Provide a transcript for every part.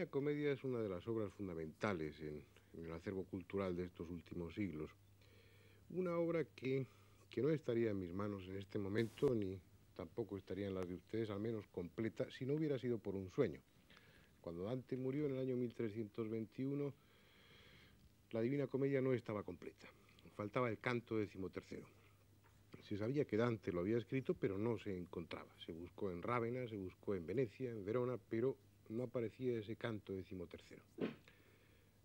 Divina Comedia es una de las obras fundamentales en el acervo cultural de estos últimos siglos. Una obra que no estaría en mis manos en este momento, ni tampoco estaría en las de ustedes, al menos completa, si no hubiera sido por un sueño. Cuando Dante murió en el año 1321, la Divina Comedia no estaba completa. Faltaba el canto XIII. Se sabía que Dante lo había escrito, pero no se encontraba. Se buscó en Rávena, se buscó en Venecia, en Verona, pero no aparecía ese canto XIII.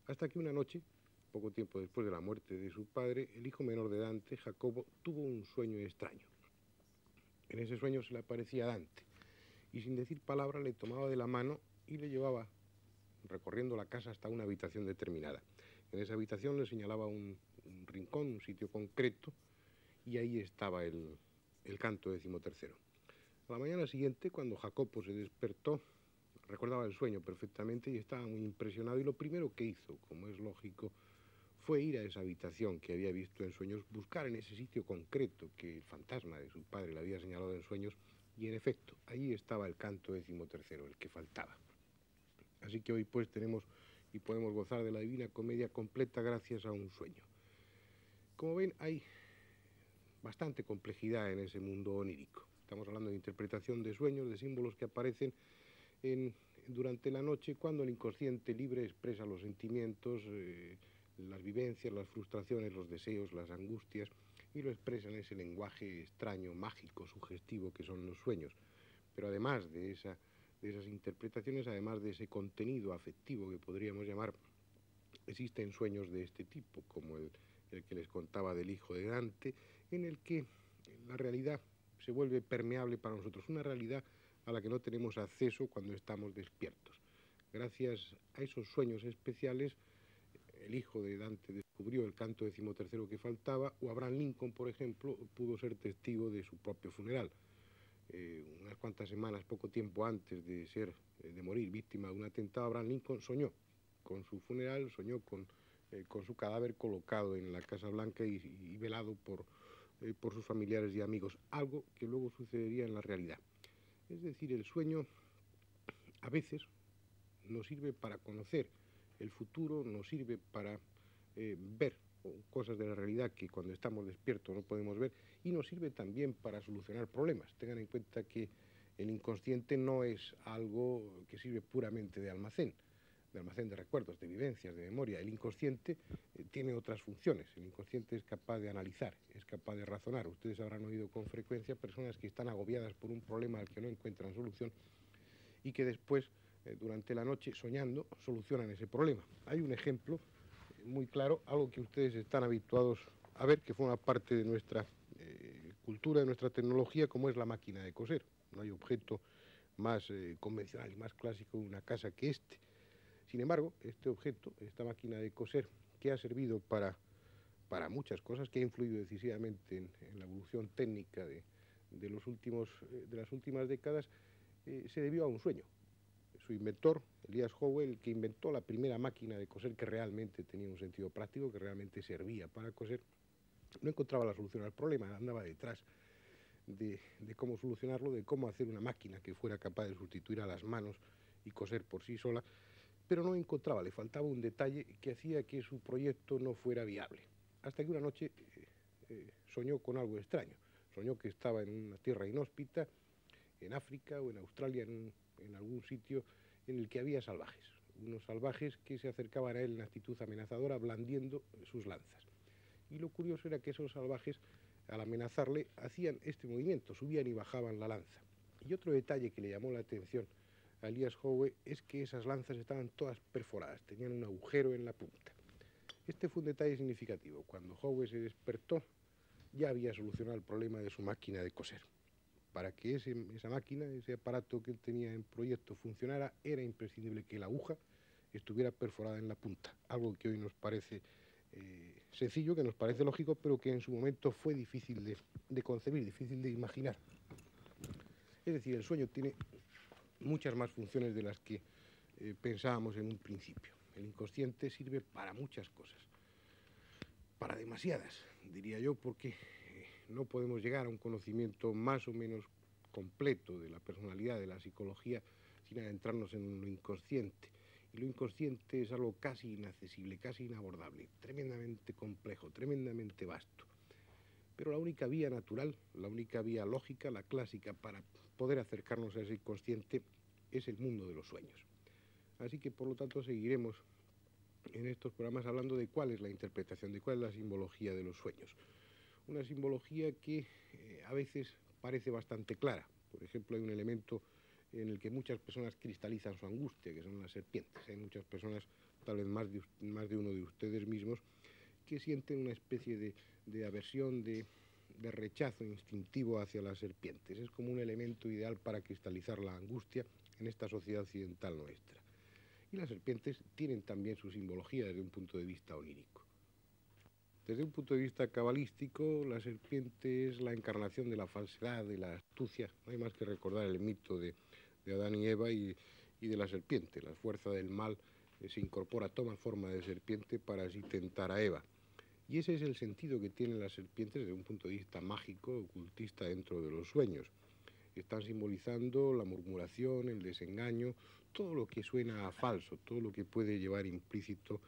Hasta que una noche, poco tiempo después de la muerte de su padre, el hijo menor de Dante, Jacobo, tuvo un sueño extraño. En ese sueño se le aparecía Dante, y sin decir palabra le tomaba de la mano y le llevaba recorriendo la casa hasta una habitación determinada. En esa habitación le señalaba un rincón, un sitio concreto, y ahí estaba el canto XIII. A la mañana siguiente, cuando Jacopo se despertó, recordaba el sueño perfectamente y estaba muy impresionado, y lo primero que hizo, como es lógico, fue ir a esa habitación que había visto en sueños, buscar en ese sitio concreto que el fantasma de su padre le había señalado en sueños, y en efecto, ahí estaba el canto XIII, el que faltaba. Así que hoy pues tenemos y podemos gozar de la Divina Comedia completa gracias a un sueño. Como ven, hay bastante complejidad en ese mundo onírico. Estamos hablando de interpretación de sueños, de símbolos que aparecen durante la noche, cuando el inconsciente libre expresa los sentimientos, las vivencias, las frustraciones, los deseos, las angustias, y lo expresa en ese lenguaje extraño, mágico, sugestivo que son los sueños. Pero además de esas interpretaciones, además de ese contenido afectivo que podríamos llamar, existen sueños de este tipo, como el que les contaba del hijo de Dante, en el que la realidad se vuelve permeable para nosotros, una realidad a la que no tenemos acceso cuando estamos despiertos. Gracias a esos sueños especiales, el hijo de Dante descubrió el canto XIII que faltaba, o Abraham Lincoln, por ejemplo, pudo ser testigo de su propio funeral. Unas cuantas semanas, poco tiempo antes de morir víctima de un atentado, Abraham Lincoln soñó con su funeral, soñó con su cadáver colocado en la Casa Blanca y velado por sus familiares y amigos, algo que luego sucedería en la realidad. Es decir, el sueño a veces nos sirve para conocer el futuro, nos sirve para ver cosas de la realidad que cuando estamos despiertos no podemos ver, y nos sirve también para solucionar problemas. Tengan en cuenta que el inconsciente no es algo que sirve puramente de almacén de recuerdos, de vivencias, de memoria. El inconsciente tiene otras funciones. El inconsciente es capaz de analizar, es capaz de razonar. Ustedes habrán oído con frecuencia personas que están agobiadas por un problema al que no encuentran solución y que después, durante la noche, soñando, solucionan ese problema. Hay un ejemplo muy claro, algo que ustedes están habituados a ver, que forma parte de nuestra cultura, de nuestra tecnología, como es la máquina de coser. No hay objeto más convencional y más clásico de una casa que este. Sin embargo, este objeto, esta máquina de coser, que ha servido para muchas cosas, que ha influido decisivamente en la evolución técnica de las últimas décadas, se debió a un sueño. Su inventor, Elias Howe, el que inventó la primera máquina de coser que realmente tenía un sentido práctico, que realmente servía para coser, no encontraba la solución al problema, andaba detrás de cómo solucionarlo, de cómo hacer una máquina que fuera capaz de sustituir a las manos y coser por sí sola, pero no encontraba, le faltaba un detalle que hacía que su proyecto no fuera viable. Hasta que una noche soñó con algo extraño. Soñó que estaba en una tierra inhóspita, en África o en Australia, en algún sitio en el que había salvajes. Unos salvajes que se acercaban a él en actitud amenazadora, blandiendo sus lanzas. Y lo curioso era que esos salvajes, al amenazarle, hacían este movimiento, subían y bajaban la lanza. Y otro detalle que le llamó la atención a Elias Howe es que esas lanzas estaban todas perforadas, tenían un agujero en la punta. Este fue un detalle significativo. Cuando Howe se despertó, ya había solucionado el problema de su máquina de coser. Para que esa máquina, ese aparato que él tenía en proyecto funcionara, era imprescindible que la aguja estuviera perforada en la punta, algo que hoy nos parece sencillo, que nos parece lógico, pero que en su momento fue difícil de concebir, difícil de imaginar. Es decir, el sueño tiene muchas más funciones de las que pensábamos en un principio. El inconsciente sirve para muchas cosas, para demasiadas, diría yo, porque no podemos llegar a un conocimiento más o menos completo de la personalidad, de la psicología, sin adentrarnos en lo inconsciente. Y lo inconsciente es algo casi inaccesible, casi inabordable, tremendamente complejo, tremendamente vasto. Pero la única vía natural, la única vía lógica, la clásica, para poder acercarnos a ese inconsciente es el mundo de los sueños. Así que, por lo tanto, seguiremos en estos programas hablando de cuál es la interpretación, de cuál es la simbología de los sueños. Una simbología que a veces parece bastante clara. Por ejemplo, hay un elemento en el que muchas personas cristalizan su angustia, que son las serpientes. Hay muchas personas, tal vez más de uno de ustedes mismos, que sienten una especie de aversión, de rechazo instintivo hacia las serpientes. Es como un elemento ideal para cristalizar la angustia en esta sociedad occidental nuestra. Y las serpientes tienen también su simbología desde un punto de vista onírico. Desde un punto de vista cabalístico, la serpiente es la encarnación de la falsedad, de la astucia. No hay más que recordar el mito de Adán y Eva y de la serpiente. La fuerza del mal se incorpora, toma forma de serpiente para así tentar a Eva. Y ese es el sentido que tienen las serpientes desde un punto de vista mágico, ocultista dentro de los sueños. Están simbolizando la murmuración, el desengaño, todo lo que suena a falso, todo lo que puede llevar implícito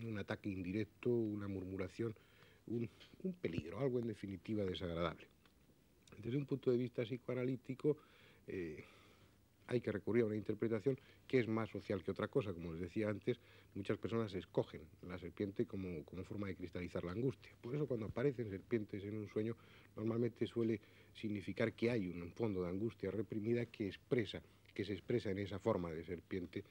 un ataque indirecto, una murmuración, un peligro, algo en definitiva desagradable. Desde un punto de vista psicoanalítico, hay que recurrir a una interpretación que es más social que otra cosa. Como les decía antes, muchas personas escogen la serpiente como forma de cristalizar la angustia. Por eso cuando aparecen serpientes en un sueño, normalmente suele significar que hay un fondo de angustia reprimida que se expresa en esa forma de serpiente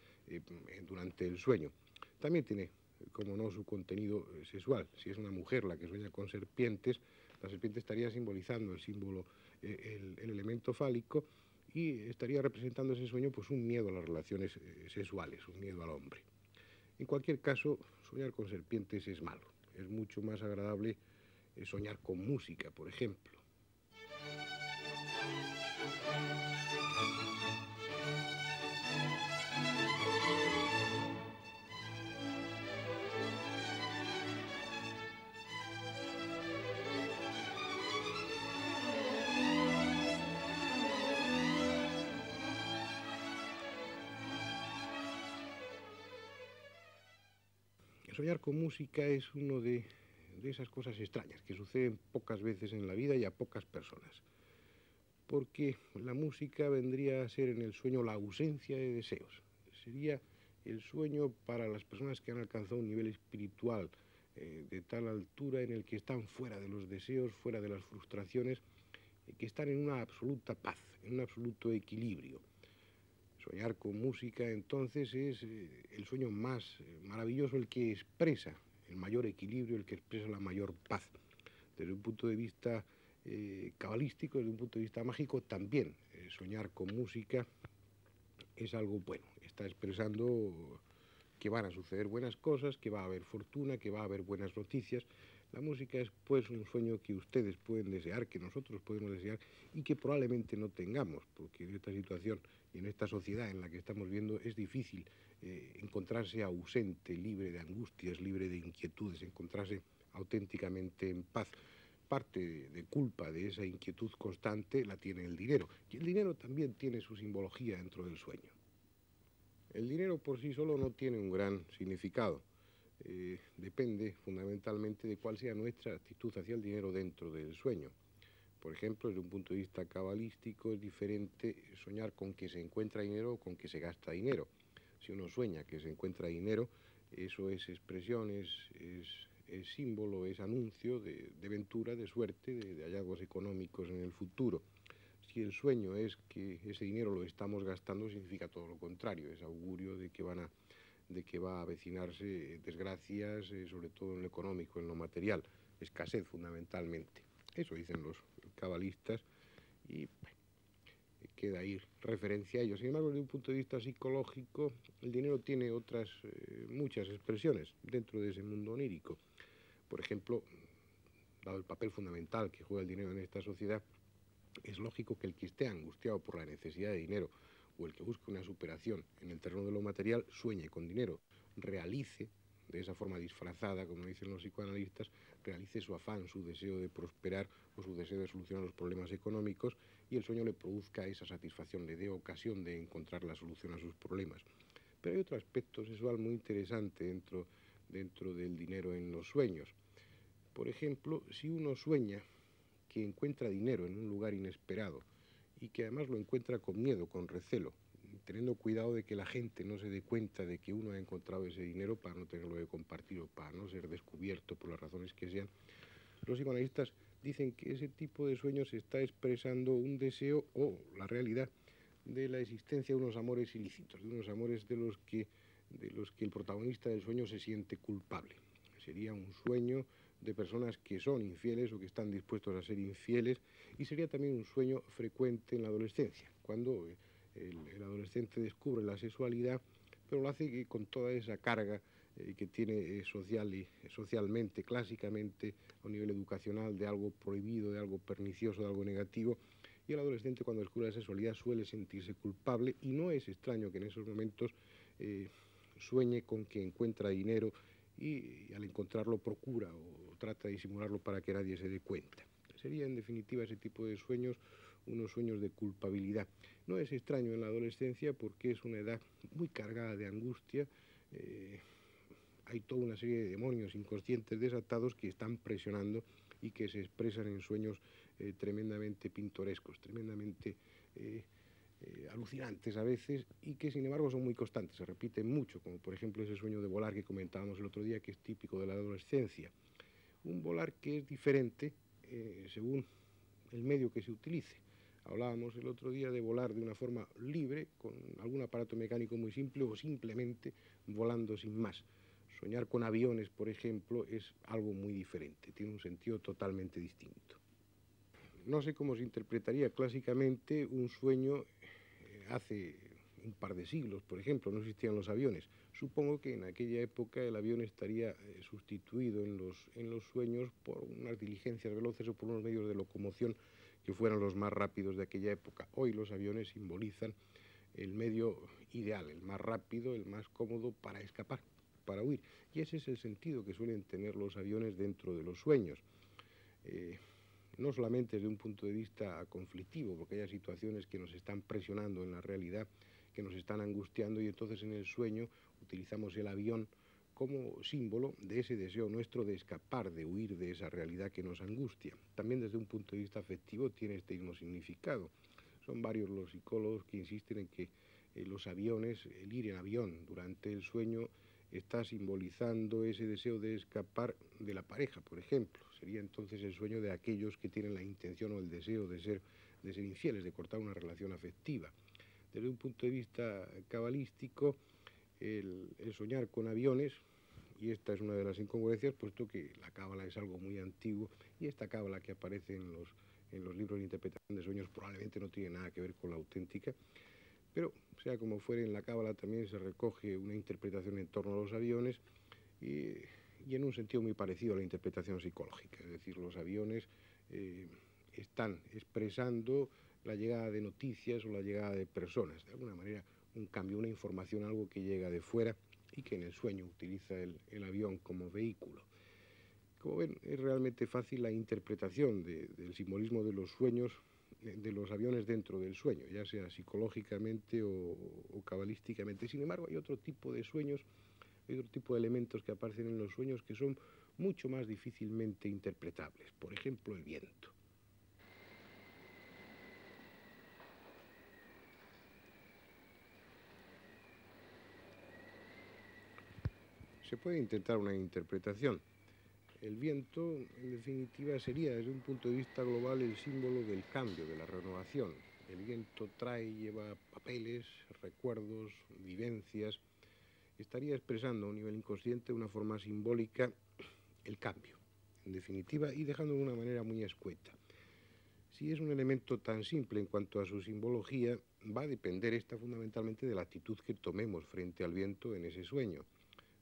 durante el sueño. También tiene, como no, su contenido sexual. Si es una mujer la que sueña con serpientes, la serpiente estaría simbolizando el símbolo, el elemento fálico, y estaría representando ese sueño pues un miedo a las relaciones sexuales, un miedo al hombre. En cualquier caso, soñar con serpientes es malo. Es mucho más agradable soñar con música, por ejemplo. Soñar con música es uno de esas cosas extrañas que suceden pocas veces en la vida y a pocas personas. Porque la música vendría a ser en el sueño la ausencia de deseos. Sería el sueño para las personas que han alcanzado un nivel espiritual de tal altura en el que están fuera de los deseos, fuera de las frustraciones, que están en una absoluta paz, en un absoluto equilibrio. Soñar con música entonces es el sueño más maravilloso, el que expresa el mayor equilibrio, el que expresa la mayor paz. Desde un punto de vista cabalístico, desde un punto de vista mágico, también soñar con música es algo bueno. Está expresando que van a suceder buenas cosas, que va a haber fortuna, que va a haber buenas noticias. La música es pues un sueño que ustedes pueden desear, que nosotros podemos desear y que probablemente no tengamos, porque en esta situación y en esta sociedad en la que estamos viendo es difícil encontrarse ausente, libre de angustias, libre de inquietudes, encontrarse auténticamente en paz. Parte de culpa de esa inquietud constante la tiene el dinero, y el dinero también tiene su simbología dentro del sueño. El dinero por sí solo no tiene un gran significado. Depende fundamentalmente de cuál sea nuestra actitud hacia el dinero dentro del sueño. Por ejemplo, desde un punto de vista cabalístico es diferente soñar con que se encuentra dinero o con que se gasta dinero. Si uno sueña que se encuentra dinero, eso es expresión, es símbolo, es anuncio de ventura, de suerte, de hallazgos económicos en el futuro. Si el sueño es que ese dinero lo estamos gastando, significa todo lo contrario, es augurio de que va a avecinarse desgracias, sobre todo en lo económico, en lo material, escasez fundamentalmente. Eso dicen los cabalistas y queda ahí referencia a ello. Sin embargo, desde un punto de vista psicológico, el dinero tiene otras muchas expresiones dentro de ese mundo onírico. Por ejemplo, dado el papel fundamental que juega el dinero en esta sociedad, es lógico que el que esté angustiado por la necesidad de dinero o el que busque una superación en el terreno de lo material sueñe con dinero, realice de esa forma disfrazada, como dicen los psicoanalistas, realice su afán, su deseo de prosperar o su deseo de solucionar los problemas económicos y el sueño le produzca esa satisfacción, le dé ocasión de encontrar la solución a sus problemas. Pero hay otro aspecto sexual muy interesante dentro del dinero en los sueños. Por ejemplo, si uno sueña que encuentra dinero en un lugar inesperado y que además lo encuentra con miedo, con recelo, teniendo cuidado de que la gente no se dé cuenta de que uno ha encontrado ese dinero para no tenerlo que compartir o para no ser descubierto por las razones que sean, los psicoanalistas dicen que ese tipo de sueños está expresando un deseo o la realidad de la existencia de unos amores ilícitos, de unos amores de los que el protagonista del sueño se siente culpable. Sería un sueño de personas que son infieles o que están dispuestos a ser infieles, y sería también un sueño frecuente en la adolescencia, cuando el adolescente descubre la sexualidad, pero lo hace con toda esa carga que tiene socialmente, clásicamente, a un nivel educacional, de algo prohibido, de algo pernicioso, de algo negativo. Y el adolescente, cuando descubre la sexualidad, suele sentirse culpable, y no es extraño que en esos momentos sueñe con que encuentra dinero y al encontrarlo procura o trata de disimularlo para que nadie se dé cuenta. Sería, en definitiva, ese tipo de sueños unos sueños de culpabilidad. No es extraño en la adolescencia porque es una edad muy cargada de angustia. Hay toda una serie de demonios inconscientes desatados que están presionando y que se expresan en sueños tremendamente pintorescos, tremendamente alucinantes a veces, y que sin embargo son muy constantes, se repiten mucho, como por ejemplo ese sueño de volar que comentábamos el otro día, que es típico de la adolescencia. Un volar que es diferente según el medio que se utilice. Hablábamos el otro día de volar de una forma libre, con algún aparato mecánico muy simple, o simplemente volando sin más. Soñar con aviones, por ejemplo, es algo muy diferente, tiene un sentido totalmente distinto. No sé cómo se interpretaría clásicamente un sueño hace un par de siglos, por ejemplo, no existían los aviones. Supongo que en aquella época el avión estaría sustituido en los sueños por unas diligencias veloces o por unos medios de locomoción que fueran los más rápidos de aquella época. Hoy los aviones simbolizan el medio ideal, el más rápido, el más cómodo para escapar, para huir. Y ese es el sentido que suelen tener los aviones dentro de los sueños. No solamente desde un punto de vista conflictivo, porque hay situaciones que nos están presionando en la realidad, que nos están angustiando, y entonces en el sueño utilizamos el avión como símbolo de ese deseo nuestro de escapar, de huir de esa realidad que nos angustia. También desde un punto de vista afectivo tiene este mismo significado. Son varios los psicólogos que insisten en que los aviones, el ir en avión durante el sueño, está simbolizando ese deseo de escapar de la pareja, por ejemplo. Sería entonces el sueño de aquellos que tienen la intención o el deseo de ser infieles, de cortar una relación afectiva. Desde un punto de vista cabalístico, el soñar con aviones, y esta es una de las incongruencias, puesto que la cábala es algo muy antiguo, y esta cábala que aparece en los libros de interpretación de sueños probablemente no tiene nada que ver con la auténtica, pero sea como fuere, en la cábala también se recoge una interpretación en torno a los aviones y en un sentido muy parecido a la interpretación psicológica. Es decir, los aviones están expresando la llegada de noticias o la llegada de personas, de alguna manera un cambio, una información, algo que llega de fuera y que en el sueño utiliza el avión como vehículo. Como ven, es realmente fácil la interpretación del simbolismo de los sueños, de los aviones dentro del sueño, ya sea psicológicamente o cabalísticamente. Sin embargo, hay otro tipo de sueños, hay otro tipo de elementos que aparecen en los sueños que son mucho más difícilmente interpretables. Por ejemplo, el viento. Se puede intentar una interpretación. El viento, en definitiva, sería, desde un punto de vista global, el símbolo del cambio, de la renovación. El viento trae, lleva papeles, recuerdos, vivencias. Estaría expresando a un nivel inconsciente, de una forma simbólica, el cambio, en definitiva, y dejando de una manera muy escueta. Si es un elemento tan simple en cuanto a su simbología, va a depender esta fundamentalmente de la actitud que tomemos frente al viento en ese sueño.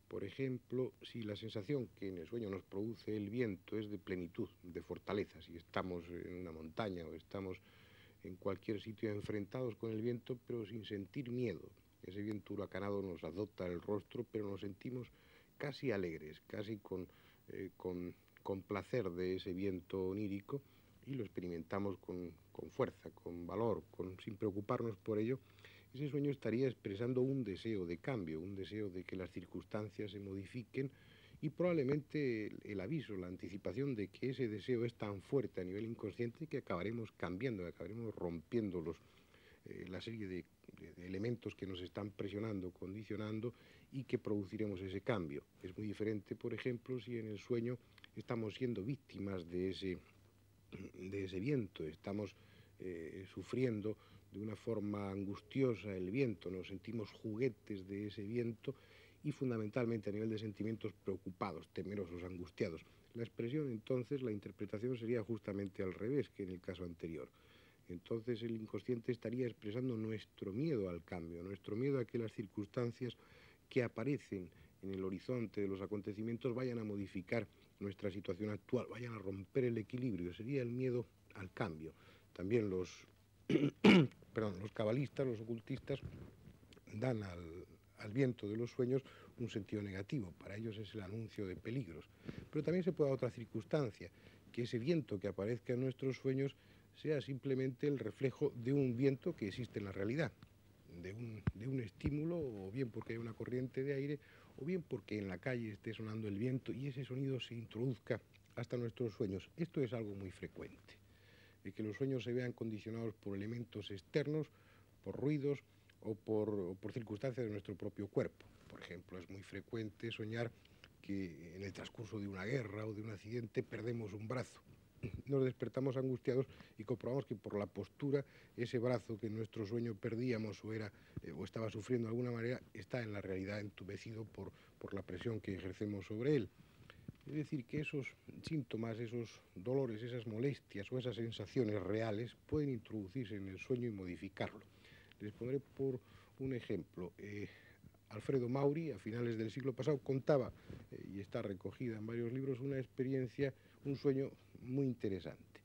Por ejemplo, si la sensación que en el sueño nos produce el viento es de plenitud, de fortaleza, si estamos en una montaña o estamos en cualquier sitio enfrentados con el viento, pero sin sentir miedo. Ese viento huracanado nos azota el rostro, pero nos sentimos casi alegres, casi con placer de ese viento onírico, y lo experimentamos con fuerza, con valor, sin preocuparnos por ello. ese sueño estaría expresando un deseo de cambio, un deseo de que las circunstancias se modifiquen y probablemente el aviso, la anticipación de que ese deseo es tan fuerte a nivel inconsciente que acabaremos cambiando, acabaremos rompiendo la serie de elementos que nos están presionando, condicionando y que produciremos ese cambio. Es muy diferente, por ejemplo, si en el sueño estamos siendo víctimas de ese viento, estamos sufriendo de una forma angustiosa el viento, nos sentimos juguetes de ese viento y fundamentalmente a nivel de sentimientos preocupados, temerosos, angustiados. La expresión entonces, la interpretación sería justamente al revés que en el caso anterior. Entonces el inconsciente estaría expresando nuestro miedo al cambio, nuestro miedo a que las circunstancias que aparecen en el horizonte de los acontecimientos vayan a modificar nuestra situación actual, vayan a romper el equilibrio. Sería el miedo al cambio. También los cabalistas, los ocultistas, dan al viento de los sueños un sentido negativo. Para ellos es el anuncio de peligros. Pero también se puede dar otra circunstancia, que ese viento que aparezca en nuestros sueños sea simplemente el reflejo de un viento que existe en la realidad, de un estímulo, o bien porque hay una corriente de aire, o bien porque en la calle esté sonando el viento y ese sonido se introduzca hasta nuestros sueños. Esto es algo muy frecuente, de que los sueños se vean condicionados por elementos externos, por ruidos o por circunstancias de nuestro propio cuerpo. Por ejemplo, es muy frecuente soñar que en el transcurso de una guerra o de un accidente perdemos un brazo. Nos despertamos angustiados y comprobamos que por la postura ese brazo que en nuestro sueño perdíamos o estaba sufriendo de alguna manera está en la realidad entumecido por la presión que ejercemos sobre él. Es decir, que esos síntomas, esos dolores, esas molestias o esas sensaciones reales pueden introducirse en el sueño y modificarlo. Les pondré por un ejemplo. Alfredo Mauri, a finales del siglo pasado, contaba, y está recogida en varios libros, una experiencia, un sueño muy interesante.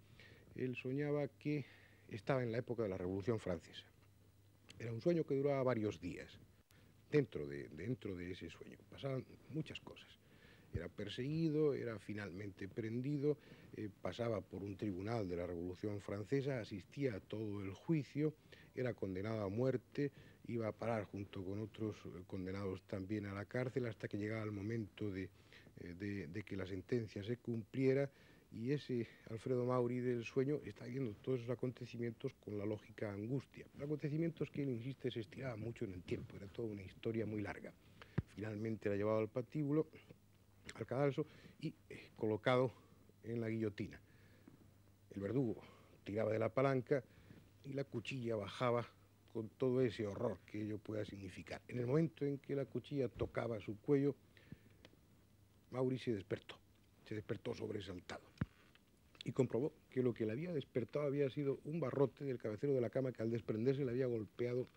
Él soñaba que estaba en la época de la Revolución Francesa. Era un sueño que duraba varios días. Dentro de ese sueño pasaban muchas cosas. Era perseguido, era finalmente prendido, pasaba por un tribunal de la Revolución Francesa, asistía a todo el juicio, era condenado a muerte, iba a parar junto con otros condenados también a la cárcel hasta que llegaba el momento de que la sentencia se cumpliera, y ese Alfredo Mauri del sueño está viendo todos esos acontecimientos con la lógica angustia. Los acontecimientos que él insiste se estiraban mucho en el tiempo, era toda una historia muy larga. Finalmente era llevado al patíbulo, al cadalso y colocado en la guillotina. El verdugo tiraba de la palanca y la cuchilla bajaba con todo ese horror que ello pueda significar. En el momento en que la cuchilla tocaba su cuello, Mauri se despertó sobresaltado y comprobó que lo que le había despertado había sido un barrote del cabecero de la cama que al desprenderse le había golpeado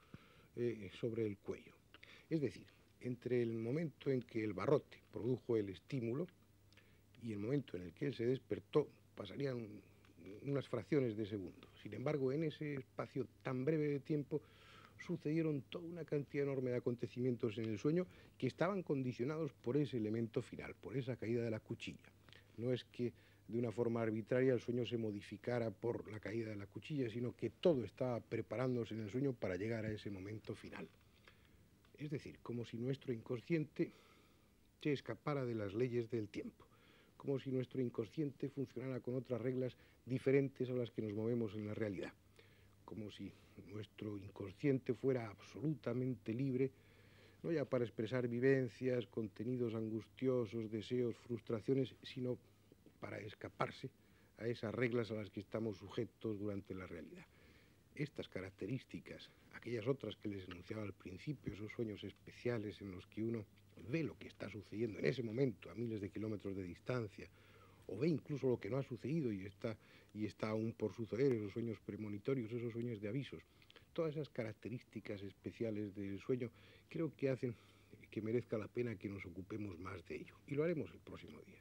sobre el cuello. Es decir, entre el momento en que el barrote produjo el estímulo y el momento en el que él se despertó pasarían unas fracciones de segundo. Sin embargo, en ese espacio tan breve de tiempo sucedieron toda una cantidad enorme de acontecimientos en el sueño que estaban condicionados por ese elemento final, por esa caída de la cuchilla. No es que de una forma arbitraria el sueño se modificara por la caída de la cuchilla, sino que todo estaba preparándose en el sueño para llegar a ese momento final. Es decir, como si nuestro inconsciente se escapara de las leyes del tiempo, como si nuestro inconsciente funcionara con otras reglas diferentes a las que nos movemos en la realidad, como si nuestro inconsciente fuera absolutamente libre, no ya para expresar vivencias, contenidos angustiosos, deseos, frustraciones, sino para escaparse a esas reglas a las que estamos sujetos durante la realidad. Estas características, aquellas otras que les enunciaba al principio, esos sueños especiales en los que uno ve lo que está sucediendo en ese momento a miles de kilómetros de distancia, o ve incluso lo que no ha sucedido y está aún por suceder, esos sueños premonitorios, esos sueños de avisos. Todas esas características especiales del sueño creo que hacen que merezca la pena que nos ocupemos más de ello. Y lo haremos el próximo día.